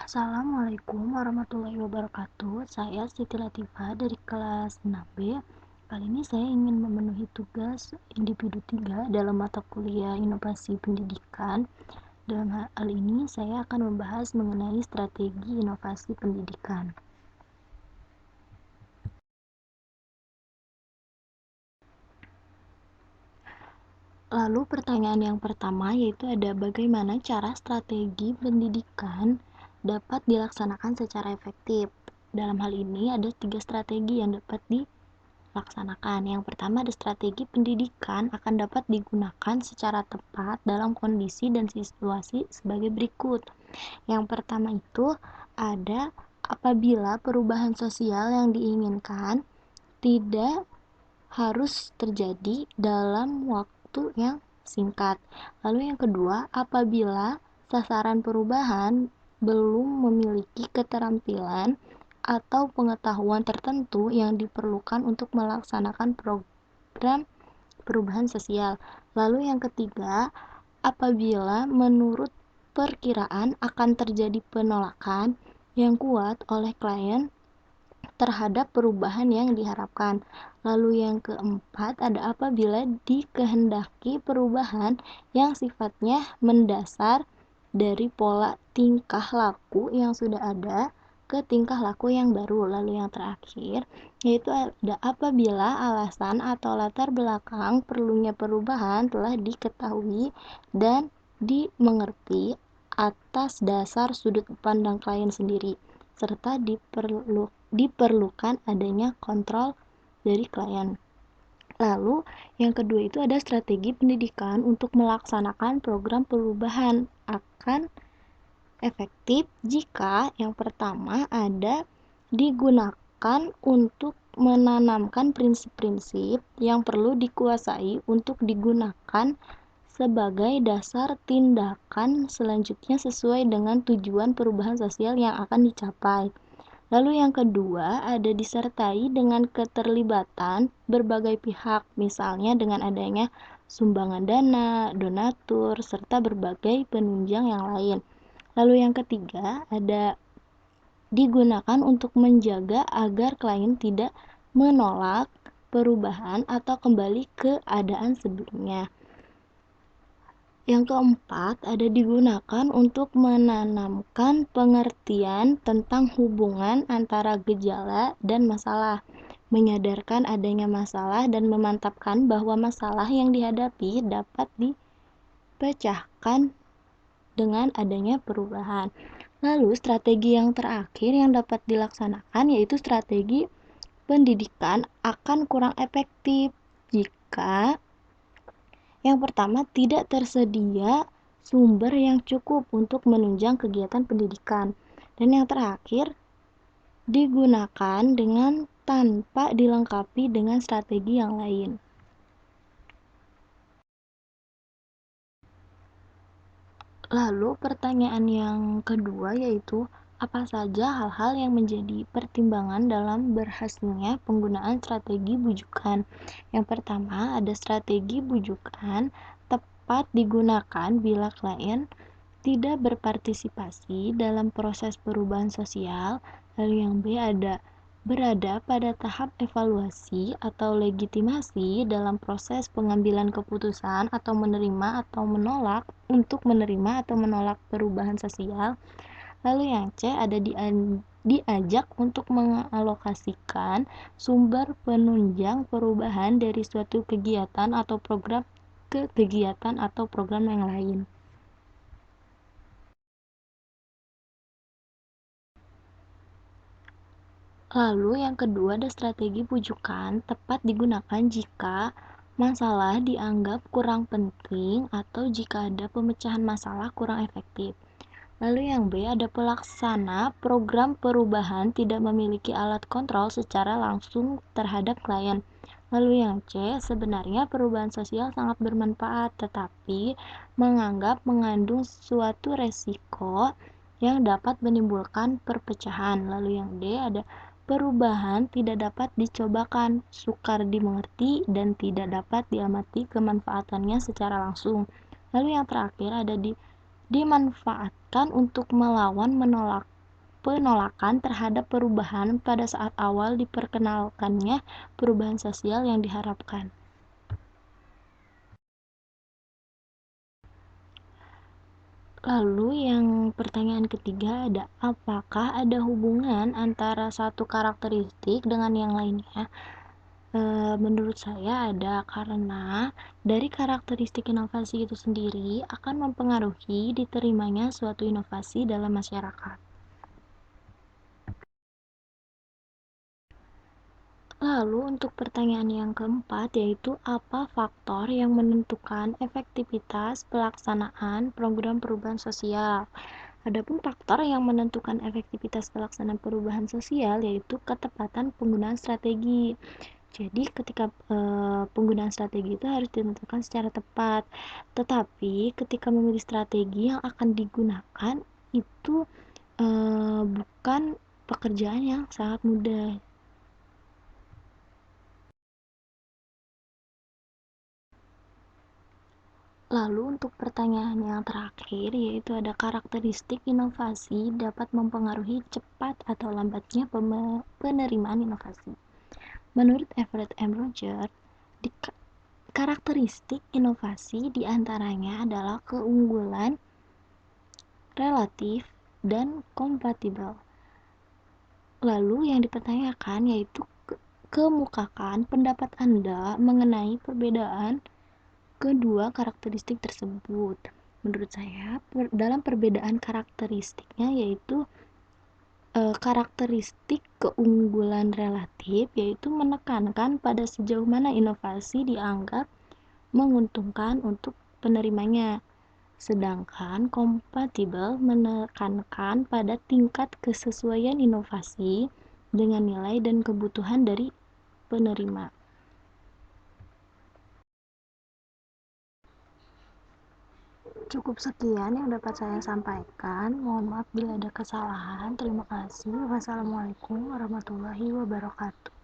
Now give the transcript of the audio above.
Assalamualaikum warahmatullahi wabarakatuh. Saya Siti Latifah dari kelas 6B. Kali ini saya ingin memenuhi tugas individu 3 dalam mata kuliah inovasi pendidikan. Dalam hal ini saya akan membahas mengenai strategi inovasi pendidikan. Lalu pertanyaan yang pertama yaitu ada bagaimana cara strategi pendidikan dapat dilaksanakan secara efektif. Dalam hal ini ada 3 strategi yang dapat dilaksanakan. Yang pertama ada strategi pendidikan akan dapat digunakan secara tepat dalam kondisi dan situasi sebagai berikut. Yang pertama itu ada apabila perubahan sosial yang diinginkan tidak harus terjadi dalam waktu yang singkat. Lalu yang kedua, apabila sasaran perubahan belum memiliki keterampilan atau pengetahuan tertentu yang diperlukan untuk melaksanakan program perubahan sosial. Lalu yang ketiga, apabila menurut perkiraan akan terjadi penolakan yang kuat oleh klien terhadap perubahan yang diharapkan. Lalu yang keempat ada apabila dikehendaki perubahan yang sifatnya mendasar dari pola tingkah laku yang sudah ada ke tingkah laku yang baru. Lalu yang terakhir yaitu ada apabila alasan atau latar belakang perlunya perubahan telah diketahui dan dimengerti atas dasar sudut pandang klien sendiri, serta diperlukan adanya kontrol dari klien. Lalu, yang kedua itu ada strategi pendidikan untuk melaksanakan program perubahan akan efektif jika yang pertama ada digunakan untuk menanamkan prinsip-prinsip yang perlu dikuasai untuk digunakan sebagai dasar tindakan selanjutnya sesuai dengan tujuan perubahan sosial yang akan dicapai. Lalu yang kedua ada disertai dengan keterlibatan berbagai pihak, misalnya dengan adanya sumbangan dana, donatur, serta berbagai penunjang yang lain. Lalu yang ketiga ada digunakan untuk menjaga agar klien tidak menolak perubahan atau kembali ke keadaan sebelumnya. Yang keempat, ada digunakan untuk menanamkan pengertian tentang hubungan antara gejala dan masalah, menyadarkan adanya masalah dan memantapkan bahwa masalah yang dihadapi dapat dipecahkan dengan adanya perubahan. Lalu, strategi yang terakhir yang dapat dilaksanakan yaitu strategi pendidikan akan kurang efektif jika yang pertama, tidak tersedia sumber yang cukup untuk menunjang kegiatan pendidikan. Dan yang terakhir, digunakan dengan tanpa dilengkapi dengan strategi yang lain. Lalu pertanyaan yang kedua yaitu, apa saja hal-hal yang menjadi pertimbangan dalam berhasilnya penggunaan strategi bujukan? Yang pertama, ada strategi bujukan tepat digunakan bila klien tidak berpartisipasi dalam proses perubahan sosial. Lalu yang B ada berada pada tahap evaluasi atau legitimasi dalam proses pengambilan keputusan atau menerima atau menolak untuk menerima atau menolak perubahan sosial. Lalu yang C ada diajak untuk mengalokasikan sumber penunjang perubahan dari suatu kegiatan atau program ke kegiatan atau program yang lain. Lalu yang kedua ada strategi bujukan tepat digunakan jika masalah dianggap kurang penting atau jika ada pemecahan masalah kurang efektif. Lalu yang B ada pelaksana program perubahan tidak memiliki alat kontrol secara langsung terhadap klien. Lalu yang C sebenarnya perubahan sosial sangat bermanfaat tetapi menganggap mengandung suatu resiko yang dapat menimbulkan perpecahan. Lalu yang D ada perubahan tidak dapat dicobakan, sukar dimengerti, dan tidak dapat diamati kemanfaatannya secara langsung. Lalu yang terakhir ada dimanfaatkan untuk melawan penolakan terhadap perubahan pada saat awal diperkenalkannya perubahan sosial yang diharapkan. Lalu yang pertanyaan ketiga ada, apakah ada hubungan antara satu karakteristik dengan yang lainnya? Menurut saya ada, karena dari karakteristik inovasi itu sendiri akan mempengaruhi diterimanya suatu inovasi dalam masyarakat. Lalu untuk pertanyaan yang keempat yaitu apa faktor yang menentukan efektivitas pelaksanaan program perubahan sosial? Adapun faktor yang menentukan efektivitas pelaksanaan perubahan sosial yaitu ketepatan penggunaan strategi. Jadi ketika penggunaan strategi itu harus ditentukan secara tepat. Tetapi ketika memilih strategi yang akan digunakan itu bukan pekerjaan yang sangat mudah. Lalu untuk pertanyaan yang terakhir yaitu ada karakteristik inovasi dapat mempengaruhi cepat atau lambatnya penerimaan inovasi. Menurut Everett M. Rogers, karakteristik inovasi diantaranya adalah keunggulan, relatif, dan kompatibel. Lalu yang dipertanyakan yaitu kemukakan pendapat Anda mengenai perbedaan kedua karakteristik tersebut. Menurut saya, dalam perbedaan karakteristiknya yaitu karakteristik keunggulan relatif yaitu menekankan pada sejauh mana inovasi dianggap menguntungkan untuk penerimanya. Sedangkan kompatibel menekankan pada tingkat kesesuaian inovasi dengan nilai dan kebutuhan dari penerima. Cukup sekian yang dapat saya sampaikan. Mohon maaf bila ada kesalahan. Terima kasih. Wassalamualaikum warahmatullahi wabarakatuh.